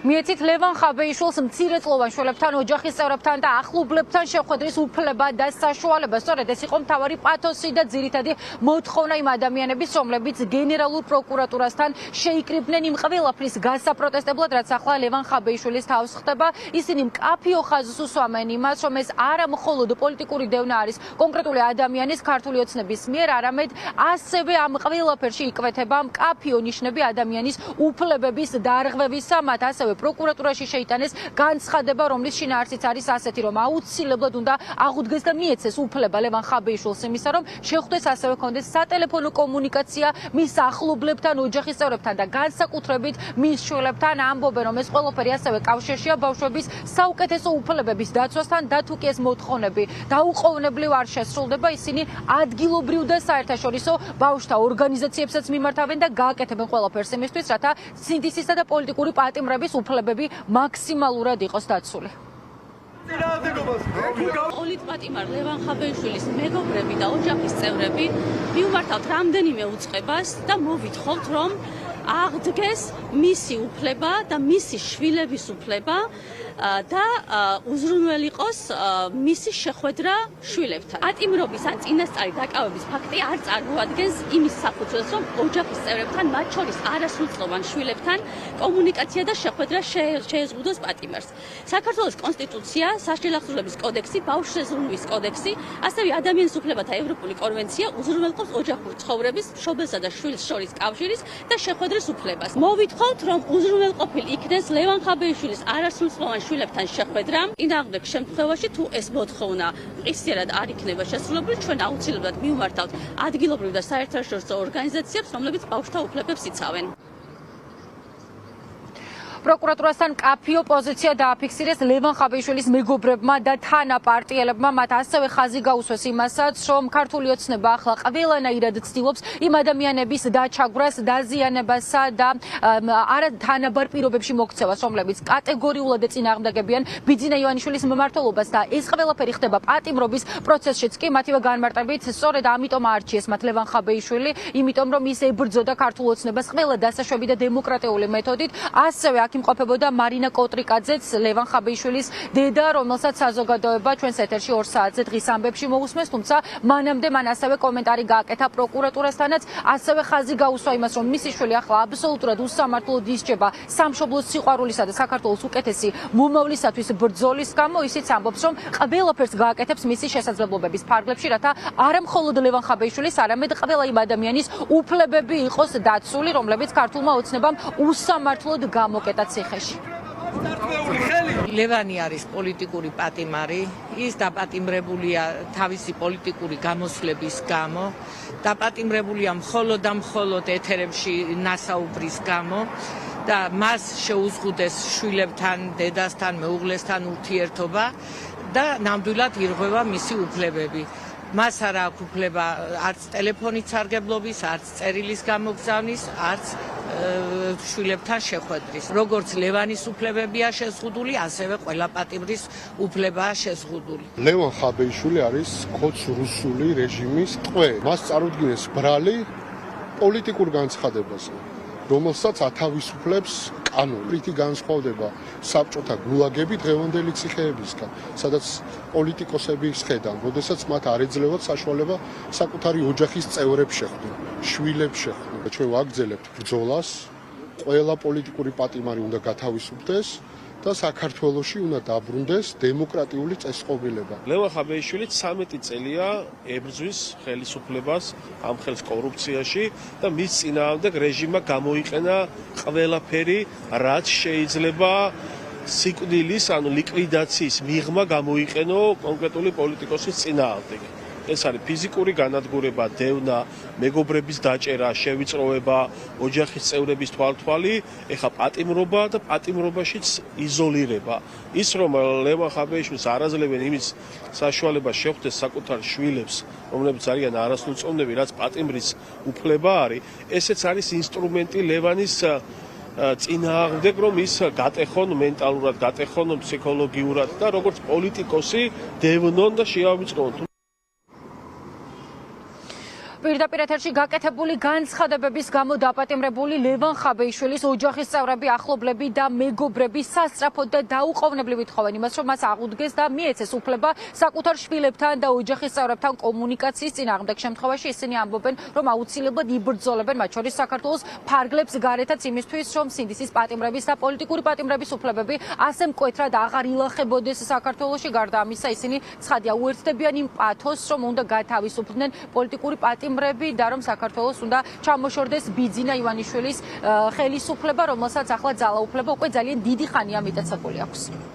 მიეცით ლევან ხაბეიშვილს მცირეწლოვან შვილებთან, ოჯახის წევრებთან და ახლობლებთან შეხვედრის უფლება და საშუალება. სწორედ ეს იყო მთავარი პათოსი და ძირითადი მოთხოვნა იმ ადამიანების, რომლებიც გენერალურ პროკურატურასთან შეიკრიბნენ იმ ყველაფრის გასაპროტესტებლად, რაც ახლა ლევან ხაბეიშვილის თავს ხდება. ისინი მკაფიო ხაზს უსვამენ იმას, რომ ეს არა მხოლოდ პოლიტიკური დევნა არის კონკრეტული ადამიანის ქართული ოცნების მიერ, არამედ ასევე ამ ყველაფერში იკვეთება მკაფიო ნიშნები ადამიანის უფლებების დარღვევისა, მათ ასევე პროკურატურაში შეიტანეს განცხადება, რომლის შინაარსიც არის ასეთი, რომ აუცილებლად უნდა აღუდგეს და მიეცეს უფლება ლევან ხაბეიშვილს იმისა, რომ შეხვდეს ასევე კონდეს სატელეფონო კომუნიკაცია მის ახლობლებთან, ოჯახის წევრებთან და განსაკუთრებით მის შვილებთან. ამბობენ, რომ ეს ყველაფერი ასევე კავშირშია ბავშვების საუკეთესო უფლებების დაცვასთან და თუ კი ეს მოთხოვნები დაუყოვნებლივ არ შესრულდება, ისინი ადგილობრივ და საერთაშორისო ბავშვთა ორგანიზაციებსაც მიმართავენ და გააკეთებენ ყველაფერს იმისთვის, რათა სინდისისა და პოლიტიკური პატიმრების უფლებები მაქსიმალურად იყოს დაცული. პოლიტპატიმარ ლევან ხაბეიშვილის მეგობრები და ოჯახის წევრები მიუმართავთ რამდენიმე უწყებას და მოვითხოვთ, რომ აღდგეს მისი უფლება და მისი შვილების უფლება და უზრუნველიყოს მისი შეხვედრა შვილებთან. პატიმრობის ან წინასწარი დაკავების ფაქტი არ წარმოადგენს იმის საფუძველს, რომ ოჯახის წევრებთან, მათ შორის არასრულწლოვან შვილებთან კომუნიკაცია და შეხვედრა შეეზღუდოს პატიმარს. საქართველოს კონსტიტუცია, საშილახსოვრების კოდექსი, ბავშვზე ზრუნვის კოდექსი, ასევე ადამიანის უფლებათა ევროპული კონვენცია უზრუნველყოფს ოჯახურ ცხოვრების, მშობელსა და შვილს შორის კავშირის და შეხვედრის უფლებას. მოვითხოვთ, რომ უზრუნველყოფილ იქნეს ლევან ხაბეიშვილის არასრულწლოვან შვილებთან შეხვედრა. წინააღმდეგ შემთხვევაში, თუ ეს მოთხოვნა მყისიერად არ იქნება შესრულებული, ჩვენ აუცილებლად მივმართავთ ადგილობრივ და საერთაშორისო ორგანიზაციებს, რომლებიც ბავშვთა უფლებებს იცავენ. პროკურატურასთან მკაფიო პოზიცია დააფიქსირეს ლევან ხაბეიშვილის მეგობრებმა და თანაპარტიელებმა. მათ ასევე ხაზი გაუსვეს იმასაც, რომ ქართული ოცნება ახლა ყველანაირად ცდილობს იმ ადამიანების დაჩაგვრას, დაზიანებასა და არა თანაბარ პირობებში მოქცევას, რომლებიც კატეგორიულად წინააღმდეგებიან ბიძინა ივანიშვილის მმართველობას და ეს ყველაფერი ხდება პატიმრობის პროცესშიც კი. მათივე განმარტებით, სწორედ ამიტომ აარჩიეს მათ ლევან ხაბეიშვილი, იმიტომ რომ ის ებრძოდა ქართულ ოცნებას ყველა დასაშვები და დემოკრატიული მეთოდით. ასევე იმყოფებოდა მარინა კოტრიკაძეც, ლევან ხაბეიშვილის დედა, რომელსაც საზოგადოება ჩვენს ეთერში 2 საათზე დღის ამბებში მოусმეს, თუმცა მანამდე მან ასევე კომენტარი გააკეთა პროკურატურასთანაც, ასევე ხაზი გაუსვა იმას, რომ მისი შვილი ახლა აბსოლუტურად უსამართლოდ ისჯება სამშობლოს სიყვარულისა და საქართველოს უკეთესი მომავლისათვის ბრძოლის გამო. ისიც ამბობს, რომ ყველაფერს გააკეთებს მისი შესაძლებლობების ფარგლებში, რათა არა მხოლოდ ლევან ხაბეიშვილის, არამედ ყველა იმ ადამიანის უფლებები იყოს დაცული, რომლებიც ქართულმა ოცნებამ უსამართლოდ გამოკეტა ციხეში. ლევანი არის პოლიტიკური პატიმარი, ის დაპატიმრებულია თავისი პოლიტიკური გამოსვლების გამო, დაპატიმრებულია მხოლოდ და მხოლოდ ეთერებში ნასაუბრის გამო და მას შეუზღუდეს შვილებთან, დედასთან, მეუღლესთან ურთიერთობა და ნამდვილად ირღვევა მისი უფლებები. მას არ აქვს უფლება არც ტელეფონით სარგებლობის, არც წერილის გამოგზავნის, არც შვილებთან შეხვედრის. როგორც ლევანის უფლებებია შეზღუდული, ასევე ყველა პატიმრის უფლებაა შეზღუდული. ლევან ხაბეიშვილი არის ქოც-რუსული რეჟიმის ტყვე. მას წარუდგინეს ბრალი პოლიტიკურ განცხადებაზე, რომელსაც ათავისუფლებს კანონი. რითი განსხვავდება საბჭოთა გულაგები დღევანდელი ციხეებისგან, სადაც პოლიტიკოსები სხედან, როდესაც მათ არ ეძლევათ საშუალება საკუთარი ოჯახის წევრებს შეხვდნენ, შვილებს შეხვდნენ. ჩვენ ვაგრძელებთ ბრძოლას, ყველა პოლიტიკური პატიმარი უნდა გათავისუფლდეს და საქართველოში უნდა დაბრუნდეს დემოკრატიული წესწყობილება. ლევან ხაბეიშვილი 13 წელია ებრძვის ხელისუფლებას ამ ხელს კორუფციაში და მის წინააღმდეგ რეჟიმმა გამოიყენა ყველაფერი, რაც შეიძლება სიკვდილის, ანუ ლიკვიდაციის მიღმა გამოიყენო კონკრეტული პოლიტიკოსის წინააღმდეგ. ეს არის ფიზიკური განადგურება, დევნა, მეგობრების დაჭერა, შევიწროვება, ოჯახის წევრების თვალთვალი, ეხა პატიმრობა და პატიმრობაშიც იზოლირება. ის რომ ლევან ხაბეიშვილს არ აძლევენ იმის საშუალებას შეხვდეს საკუთარ შვილებს, რომლებიც არიან არასრულწლოვანები, რაც პატიმრის უფლება არის, ესეც არის ინსტრუმენტი ლევანის წინააღმდეგ, რომ ის გატეხონ მენტალურად, გატეხონ ფსიქოლოგიურად და როგორც პოლიტიკოსი დევნონ და შეავიწყონ. პირდაპირ ეთერში გაკეთებული განცხადებების გამო დაპატიმრებული ლევან ხაბეიშვილის ოჯახის წევრები, ახლობლები და მეგობრები სასწრაფოდ და დაუყოვნებლივ თხოვენ იმას, რომ მას აღუდგეს და მიეცეს უფლება საკუთარ შვილებთან და ოჯახის წევრებთან კომუნიკაციის წინააღმდეგ შემთხვევაში ისინი ამბობენ, რომ აუცილებლად იბრძოლებენ მათ შორის საქართველოს ფარგლებს გარეთაც იმისთვის, რომ სინდისის პატიმრების და პოლიტიკური პატიმრების უფლებები ასე მკვეთრად აღარ ილახებოდეს საქართველოში. გარდა ამისა, ისინი ცხადია უერთდებიან იმ პათოსს, რომ უნდა გათავისუფლდნენ პოლიტიკური პატიმრები და რომ საქართველოს უნდა ჩამოშორდეს ბიძინა ივანიშვილის ხელისუფლება, რომელსაც ახლა ძალაუფლება უკვე ძალიან დიდი ხანია მიტაცებული აქვს.